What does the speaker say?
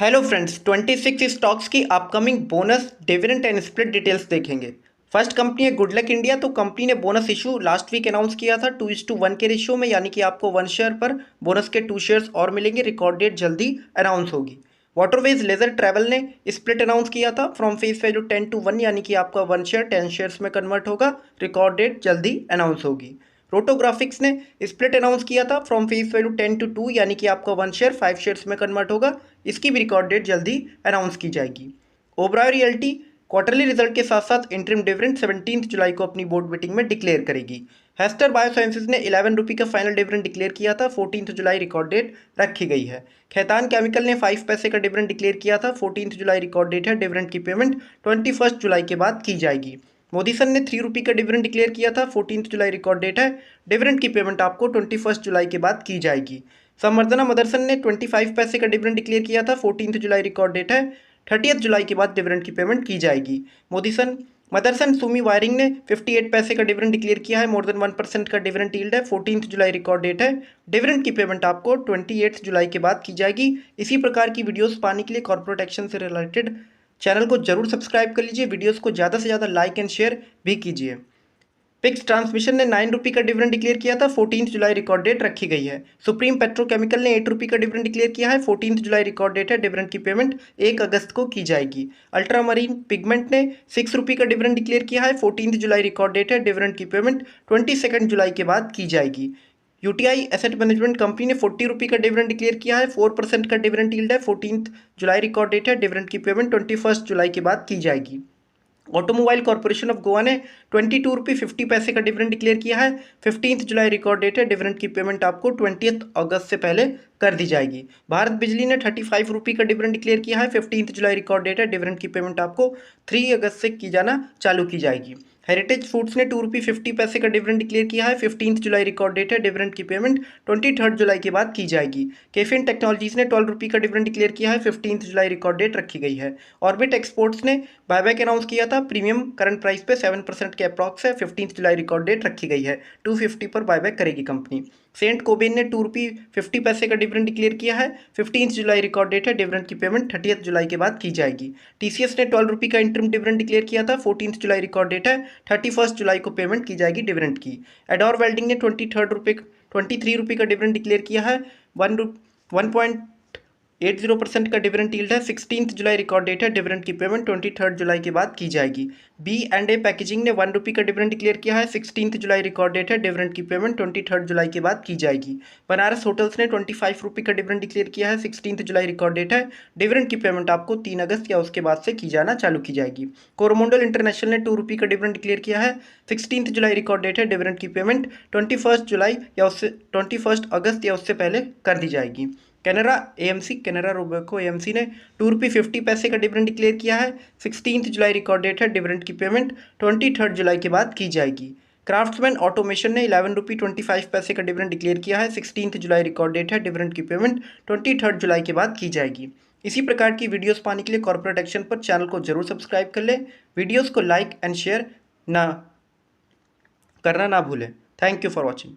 Hello friends, 26 stocks की upcoming bonus dividend and split details देखेंगे। First company है Goodluck India. तो company ने bonus issue last week announce किया था 2:1 के रेशियो में, यानी कि आपको 1 शेयर पर बोनस के 2 शेयर्स और मिलेंगे। रिकॉर्ड डेट जल्दी अनाउंस होगी। वाटरवेज लेजर ट्रैवल ने स्प्लिट अनाउंस किया था फ्रॉम फेस वैल्यू 10:1, यानी कि आपका 1 शेयर 10 शेयर्स में कन्वर्ट होगा। रिकॉर्ड डेट जल्दी अनाउंस होगी। रोटोग्राफिक्स ने स्प्लिट अनाउंस किया था फ्रॉम फेस वैल्यू 10:2, यानी कि आपका 1 शेयर 5 शेयर्स में कन्वर्ट होगा। इसकी भी रिकॉर्ड डेट जल्दी अनाउंस की जाएगी। ओबराय रियल्टी क्वार्टरली रिजल्ट के साथ साथ इंटरिम डिविडेंड 17 जुलाई को अपनी बोर्ड मीटिंग में डिक्लेयर करेगी। हेस्टर बायोसाइंसेज ने 11 रुपये का फाइनल डिविडेंड डिक्लेयर किया था। 14 जुलाई रिकॉर्ड डेट रखी गई है। खैतान केमिकल ने 5 पैसे का डिविडेंड डिक्लेयर किया था। 14 जुलाई रिकॉर्ड डेट है। डिविडेंड की पेमेंट 21 जुलाई के बाद की जाएगी। मोदीसन ने 3 रुपये का डिविडेंड डिक्लेयर किया था। 14 जुलाई रिकॉर्ड डेट है। डिविडेंड की पेमेंट आपको 21 जुलाई के बाद की जाएगी। संवर्धना मदरसन ने 25 पैसे का डिविडेंड डिक्लेयर किया था। 14 जुलाई रिकॉर्ड डेट है। 30 जुलाई के बाद डिविडेंड की पेमेंट की जाएगी। मोदीसन मदरसन सुमी वायरिंग ने 58 पैसे का डिविडेंड डिक्लेयर किया है। मोर देन 1% का डिविडेंड यील्ड है। 14 जुलाई रिकॉर्ड डेट है। डिविडेंड की पेमेंट आपको 28 जुलाई के बाद की जाएगी। इसी प्रकार की वीडियोस पाने के लिए कॉर्पोरेट एक्शन से रिलेटेड चैनल को जरूर सब्सक्राइब कर लीजिए। वीडियोस को ज़्यादा से ज़्यादा लाइक एंड शेयर भी कीजिए। पिक्स ट्रांसमिशन ने 9 रुपये का डिविडेंड डिक्लेयर किया था। 14 जुलाई रिकॉर्ड डेट रखी गई है। सुप्रीम पेट्रोकेमिकल ने 8 रुपये का डिविडेंड डिक्लेयर किया है। 14 जुलाई रिकॉर्ड डेट है। डिविडेंड की पेमेंट 1 अगस्त को की जाएगी। अल्ट्रामरीन पिगमेंट ने 6 रुपये का डिविडेंड डिक्लेयर किया है। 14 जुलाई रिकॉर्ड डेट है। डिविडेंड की पेमेंट 22 जुलाई के बाद की जाएगी। यूटीआई एसेट मैनेजमेंट कंपनी ने 40 रुपये का डिविडेंड डिक्लेयर किया है। 4% का डिविडेंड यील्ड है। 14 जुलाई रिकॉर्ड डेट है। डिविडेंड की पेमेंट 21 जुलाई के बाद की जाएगी। ऑटोमोबाइल कॉर्पोरेशन ऑफ गोवा ने 22 रुपये 50 पैसे का डिविडेंड डिक्लेयर किया है। 15 जुलाई रिकॉर्ड डेट है। डिविडेंड की पेमेंट आपको 20 अगस्त से पहले कर दी जाएगी। भारत बिजली ने 35 रुपये का डिविडेंड डिक्लेयर किया है। 15 जुलाई रिकॉर्ड डेट है। डिविडेंड की पेमेंट आपको 3 अगस्त से की जाना चालू की जाएगी। हेरिटेज फूड्स ने 2 रुपये 50 पैसे का डिविडेंड डिक्लेयर किया है। 15 जुलाई रिकॉर्ड डेट है। डिविडेंड की पेमेंट 23 जुलाई के बाद की जाएगी। केफिन टेक्नोलॉजीज ने 12 रुपये का डिविडेंड डिक्लेयर किया है। 15 जुलाई रिकॉर्ड डेट रखी गई है। ऑर्बिट एक्सपोर्ट्स ने बायबैक अनाउंस किया था। प्रीमियम करंट प्राइस पे 7% के अप्रॉक्स है। 15 जुलाई रिकॉर्ड डेट रखी गई है। 250 पर बायबैक करेगी कंपनी। सेंट कोबेन ने 2 रुपये 50 पैसे का डिविडेंड डिक्लेयर किया है। 15 जुलाई रिकॉर्ड डेट है। डिविडेंड की पेमेंट 30 जुलाई के बाद की जाएगी। टीसीएस ने 12 रुपये का इंटरिम डिविडेंड डिक्लेयर किया था। 14 जुलाई रिकॉर्ड डेट है। 31 जुलाई को पेमेंट की जाएगी डिविडेंड की। एडोर वेल्डिंग ने 23 रुपये का डिविडेंड डिक्लेयर किया है। 1.80% का डिविडेंड यील्ड है। 16 जुलाई रिकॉर्ड डेट है। डिविडेंड की पेमेंट 23 जुलाई के बाद की जाएगी। B&A पैकेजिंग ने 1 रुपये का डिविडेंड डिक्लेयर किया है। 16 जुलाई रिकॉर्ड डेट है। डिविडेंड की पेमेंट 23 जुलाई के बाद की जाएगी। बनारस होटल्स ने 25 रुपये का डिविडेंड डिक्लेयर किया है। 16 जुलाई रिकॉर्ड डेट है। डिविडेंड की पेमेंट आपको 3 अगस्त या उसके बाद से की जाना चालू की जाएगी। कोरोमंडल इंटरनेशनल ने 2 रुपये का डिविडेंड डिक्लेयर किया है। 16 जुलाई रिकॉर्ड डेट है। डिविडेंड की पेमेंट 21 जुलाई या उससे 21 अगस्त या उससे पहले कर दी जाएगी। कैनरा रोबेको एएमसी ने 2 रुपये 50 पैसे का डिविडेंड डिक्लेयर किया है। 16 जुलाई रिकॉर्ड डेट है। डिविडेंड की पेमेंट 23 जुलाई के बाद की जाएगी। क्राफ्ट्समैन ऑटोमेशन ने 11 रुपये 25 पैसे का डिविडेंड डिक्लेयर किया है। 16 जुलाई रिकॉर्ड डेट है। डिविडेंड की पेमेंट 23 जुलाई के बाद की जाएगी। इसी प्रकार की वीडियोस पाने के लिए कॉर्पोरेट एक्शन पर चैनल को जरूर सब्सक्राइब कर लें। वीडियोस को लाइक एंड शेयर करना ना भूलें। Thank you for watching.